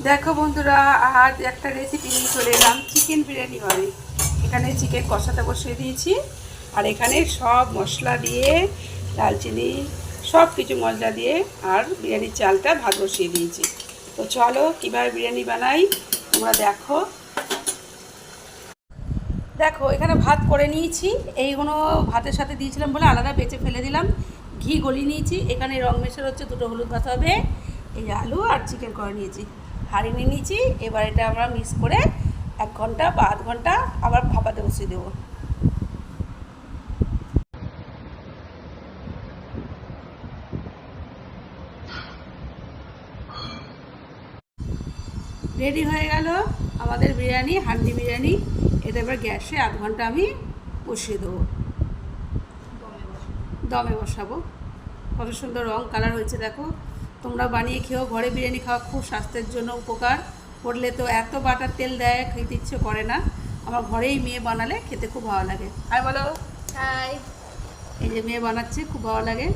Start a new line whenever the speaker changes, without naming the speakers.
দেখো বন্ধুরা, আজ একটা রেসিপি নিয়ে চলে এলাম। চিকেন বিরিয়ানি হবে। এখানে চিকেন কষাতে বসিয়ে দিয়েছি, আর এখানে সব মশলা দিয়ে, দালচিনি সব কিছু মশলা দিয়ে, আর বিরিয়ানির চালটা ভাত বসিয়ে দিয়েছি। তো চলো কীভাবে বিরিয়ানি বানাই তোমরা দেখো। দেখো এখানে ভাত করে নিয়েছি। এইগুলো ভাতের সাথে দিয়েছিলাম বলে আলাদা বেঁচে ফেলে দিলাম। ঘি গলিয়ে নিয়েছি। এখানে রং মেশার হচ্ছে, 2টো হলুদ ভাত হবে। এই যে আলু আর চিকেন করে নিয়েছি, হাঁড়ি নিয়ে নিয়েছি। এবার এটা আমরা মিক্স করে 1 ঘন্টা বা আধ ঘন্টা আবার ভাপাতে বসিয়ে দেবো। রেডি হয়ে গেল আমাদের বিরিয়ানি, হান্ডি বিরিয়ানি। এটা এবার গ্যাসে আধ ঘন্টা আমি বসিয়ে দেবো, দমে বসাবো। কত সুন্দর রং কালার হয়েছে দেখো। তোমরা বানিয়ে খেও, ঘরে বিরিয়ানি খাওয়া খুব স্বাস্থ্যের জন্য উপকার। করলে তো এত বাটার তেল দেয়, খেতে ইচ্ছে করে না। আমার ঘরেই মেয়ে বানালে খেতে খুব ভালো লাগে। আর বলো
হাই।
এই যে মেয়ে বানাচ্ছে, খুব ভালো লাগে।